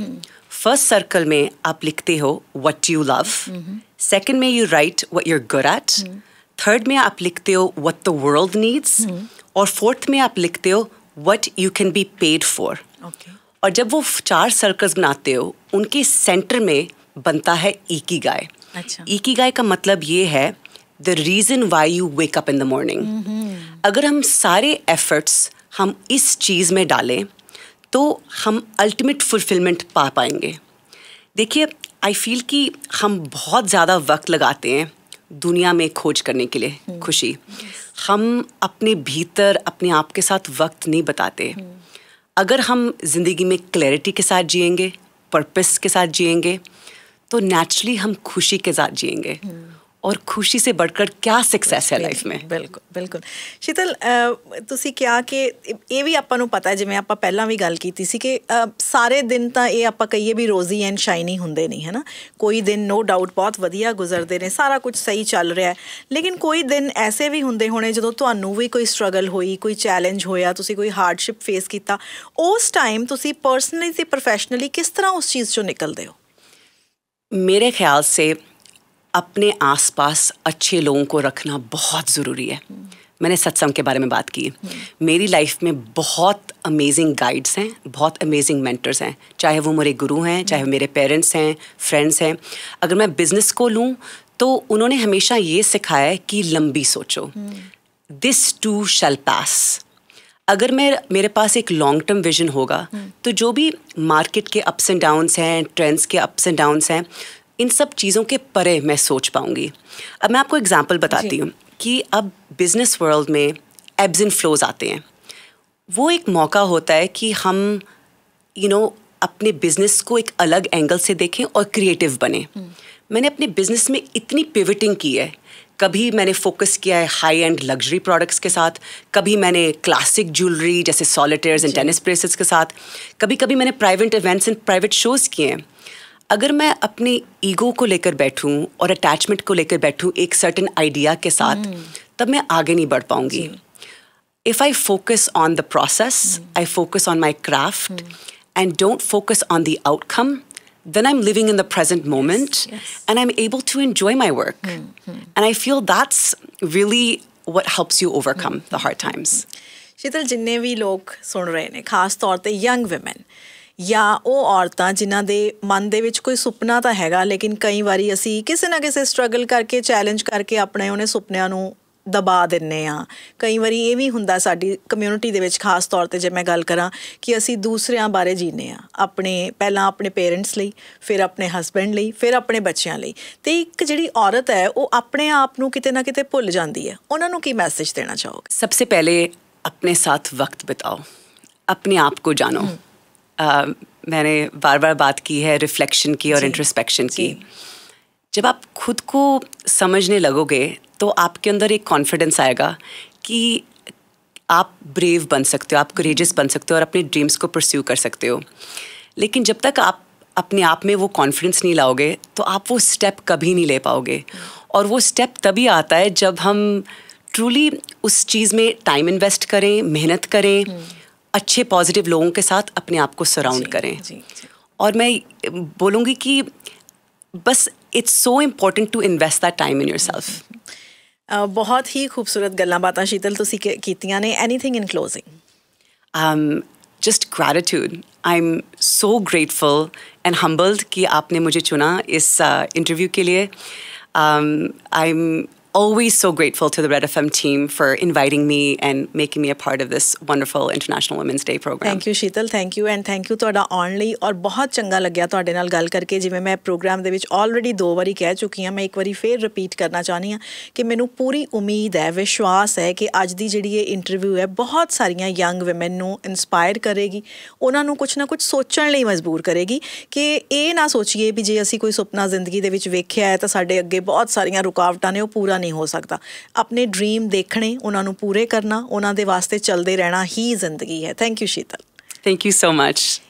फर्स्ट सर्कल में आप लिखते हो व्हाट यू लव, सेकंड में you write what you are good at, third में आप लिखते हो व्हाट द वर्ल्ड नीड्स, और फोर्थ में आप लिखते हो what you can be paid for. और जब वो 4 सर्कल्स बनाते हो, उनके सेंटर में बनता है इकिगाई। इकिगाई का मतलब ये है the reason why you wake up in the morning. अगर हम सारे एफर्ट्स हम इस चीज़ में डालें तो हम अल्टीमेट फुलफिलमेंट पा पाएंगे। देखिए, आई फील कि हम बहुत ज़्यादा वक्त लगाते हैं दुनिया में खोज करने के लिए खुशी। हम अपने भीतर अपने आप के साथ वक्त नहीं बिताते। अगर हम ज़िंदगी में क्लैरिटी के साथ जिएंगे, पर्पस के साथ जिएंगे, तो नेचुरली हम खुशी के साथ जिएंगे। और खुशी से बढ़कर क्या सक्सेस है लाइफ में। बिल्कुल बिल्कुल। शीतल, ਤੁਸੀਂ ਕਿਹਾ ਕਿ ਇਹ ਵੀ ਆਪਾਂ ਨੂੰ ਪਤਾ ਹੈ, ਜਿਵੇਂ ਆਪਾਂ ਪਹਿਲਾਂ ਵੀ ਗੱਲ ਕੀਤੀ ਸੀ ਕਿ ਸਾਰੇ ਦਿਨ ਤਾਂ ਇਹ ਆਪਾਂ ਕਹੀਏ ਵੀ ਰੋਜ਼ੀ ਐਂਡ ਸ਼ਾਈਨੀ ਹੁੰਦੇ ਨਹੀਂ, ਹੈ ਨਾ। ਕੋਈ ਦਿਨ ਨੋ ਡਾਊਟ ਬਹੁਤ ਵਧੀਆ ਗੁਜ਼ਰਦੇ ਨੇ, ਸਾਰਾ ਕੁਝ ਸਹੀ ਚੱਲ ਰਿਹਾ, ਲੇਕਿਨ ਕੋਈ ਦਿਨ ਐਸੇ ਵੀ ਹੁੰਦੇ ਹੋਣੇ ਜਦੋਂ ਤੁਹਾਨੂੰ ਵੀ ਕੋਈ ਸਟਰਗਲ ਹੋਈ, ਕੋਈ ਚੈਲੰਜ ਹੋਇਆ, ਤੁਸੀਂ ਕੋਈ ਹਾਰਡਸ਼ਿਪ ਫੇਸ ਕੀਤਾ। ਉਸ ਟਾਈਮ ਤੁਸੀਂ ਪਰਸਨਲੀ ਤੇ ਪ੍ਰੋਫੈਸ਼ਨਲੀ ਕਿਸ ਤਰ੍ਹਾਂ ਉਸ ਚੀਜ਼ 'ਚੋਂ ਨਿਕਲਦੇ ਹੋ? मेरे ख्याल से अपने आसपास अच्छे लोगों को रखना बहुत ज़रूरी है। मैंने सत्संग के बारे में बात की। मेरी लाइफ में बहुत अमेजिंग गाइड्स हैं, बहुत अमेजिंग मेंटर्स हैं, चाहे वो मेरे गुरु हैं, चाहे वो मेरे पेरेंट्स हैं, फ्रेंड्स हैं। अगर मैं बिज़नेस को लूँ तो उन्होंने हमेशा ये सिखाया है कि लंबी सोचो, दिस टू शैल पास। अगर मेरे पास एक लॉन्ग टर्म विजन होगा तो जो भी मार्केट के अप्स एंड डाउन्स हैं, ट्रेंड्स के अप्स एंड डाउन्स हैं, इन सब चीज़ों के परे मैं सोच पाऊंगी। अब मैं आपको एग्जांपल बताती हूँ कि अब बिजनेस वर्ल्ड में एब्स एंड फ्लोज आते हैं। वो एक मौका होता है कि हम अपने बिजनेस को एक अलग एंगल से देखें और क्रिएटिव बने। मैंने अपने बिजनेस में इतनी पिवटिंग की है। कभी मैंने फोकस किया है हाई एंड लग्जरी प्रोडक्ट्स के साथ, कभी मैंने क्लासिक ज्वेलरी जैसे सॉलिटेयर्स एंड टेनिस ब्रेसलेट्स के साथ, कभी कभी मैंने private events and private shows किए हैं। अगर मैं अपने ईगो को लेकर बैठूं और अटैचमेंट को लेकर बैठूं एक सर्टेन आइडिया के साथ, तब मैं आगे नहीं बढ़ पाऊंगी। If I focus on the process, I focus on my craft and don't focus on the outcome, then I'm living in the present moment, and I'm able to enjoy my work. And I feel that's really what helps you overcome the hard times. शीतल, जिन्ने भी लोग सुन रहे ने, खास तौर ते young women ਜਾਂ ਉਹ ਔਰਤਾਂ ਜਿਨ੍ਹਾਂ ਦੇ ਮਨ ਦੇ ਵਿੱਚ ਕੋਈ ਸੁਪਨਾ ਤਾਂ ਹੈਗਾ, ਲੇਕਿਨ ਕਈ ਵਾਰੀ ਅਸੀਂ ਕਿਸੇ ਨਾ ਕਿਸੇ ਸਟਰਗਲ ਕਰਕੇ, ਚੈਲੰਜ ਕਰਕੇ ਆਪਣੇ ਉਹਨੇ ਸੁਪਨਿਆਂ ਨੂੰ ਦਬਾ ਦਿੰਦੇ ਹਾਂ। ਕਈ ਵਾਰੀ ਇਹ ਵੀ ਹੁੰਦਾ ਸਾਡੀ ਕਮਿਊਨਿਟੀ ਦੇ ਵਿੱਚ, ਖਾਸ ਤੌਰ 'ਤੇ ਜੇ ਮੈਂ ਗੱਲ ਕਰਾਂ, ਕਿ ਅਸੀਂ ਦੂਸਰਿਆਂ ਬਾਰੇ ਜੀਂਦੇ ਹਾਂ, ਪਹਿਲਾਂ ਆਪਣੇ ਪੇਰੈਂਟਸ ਲਈ, ਫਿਰ ਆਪਣੇ ਹਸਬੈਂਡ ਲਈ, ਫਿਰ ਆਪਣੇ ਬੱਚਿਆਂ ਲਈ। ਅਤੇ ਇੱਕ ਜਿਹੜੀ ਔਰਤ ਹੈ ਉਹ ਆਪਣੇ ਆਪ ਨੂੰ ਕਿਤੇ ਨਾ ਕਿਤੇ ਭੁੱਲ ਜਾਂਦੀ ਹੈ। ਉਹਨਾਂ ਨੂੰ ਕੀ ਮੈਸੇਜ ਦੇਣਾ ਚਾਹੋਗੇ? सबसे पहले अपने साथ वक्त बिताओ, अपने आप को जानो। मैंने बार बार बात की है रिफ्लेक्शन की और इंट्रोस्पेक्शन की। जब आप खुद को समझने लगोगे तो आपके अंदर एक कॉन्फिडेंस आएगा कि आप ब्रेव बन सकते हो, आप करेजियस बन सकते हो और अपने ड्रीम्स को परस्यू कर सकते हो। लेकिन जब तक आप अपने आप में वो कॉन्फिडेंस नहीं लाओगे तो आप वो स्टेप कभी नहीं ले पाओगे। और वो स्टेप तभी आता है जब हम ट्रूली उस चीज़ में टाइम इन्वेस्ट करें, मेहनत करें, अच्छे पॉजिटिव लोगों के साथ अपने आप को सराउंड करें। और मैं बोलूँगी कि बस it's so important to invest that time in yourself. बहुत ही खूबसूरत गल्लां बातां शीतल तुसीं कीतियां ने। Anything in closing? Just gratitude. I am so grateful and humbled कि आपने मुझे चुना इस इंटरव्यू के लिए। I am always so grateful to the Red FM team for inviting me and making me a part of this wonderful International Women's Day program. Thank you Sheetal, thank you and thank you ਤੁਹਾਡਾ ਆਉਣ ਲਈ। ਔਰ ਬਹੁਤ ਚੰਗਾ ਲੱਗਿਆ ਤੁਹਾਡੇ ਨਾਲ ਗੱਲ ਕਰਕੇ। ਜਿਵੇਂ ਮੈਂ ਪ੍ਰੋਗਰਾਮ ਦੇ ਵਿੱਚ ਆਲਰੇਡੀ 2 ਵਾਰੀ ਕਹਿ ਚੁੱਕੀ ਹਾਂ, ਮੈਂ ਇੱਕ ਵਾਰੀ ਫੇਰ ਰਿਪੀਟ ਕਰਨਾ ਚਾਹੁੰਦੀ ਹਾਂ ਕਿ ਮੈਨੂੰ ਪੂਰੀ ਉਮੀਦ ਹੈ, ਵਿਸ਼ਵਾਸ ਹੈ ਕਿ ਅੱਜ ਦੀ ਜਿਹੜੀ ਇਹ ਇੰਟਰਵਿਊ ਹੈ ਬਹੁਤ ਸਾਰੀਆਂ ਯੰਗ ਵਿਮਨ ਨੂੰ ਇੰਸਪਾਇਰ ਕਰੇਗੀ, ਉਹਨਾਂ ਨੂੰ ਕੁਛ ਨਾ ਕੁਛ ਸੋਚਣ ਲਈ ਮਜਬੂਰ ਕਰੇਗੀ ਕਿ ਇਹ ਨਾ ਸੋਚੀਏ ਵੀ ਜੇ ਅਸੀਂ ਕੋਈ ਸੁਪਨਾ ਜ਼ਿੰਦਗੀ ਦੇ ਵਿੱਚ ਵੇਖਿਆ ਹੈ ਤਾਂ ਸਾਡੇ ਅੱਗੇ ਬਹੁਤ ਸਾਰੀਆਂ ਰੁਕਾਵਟਾਂ ਨੇ, ਉਹ ਪੂਰਾ नहीं हो सकता। अपने ड्रीम देखने, उन्होंने पूरे करना, उन्होंने वास्ते चलते रहना ही जिंदगी है। Thank you Sheetal. Thank you so much.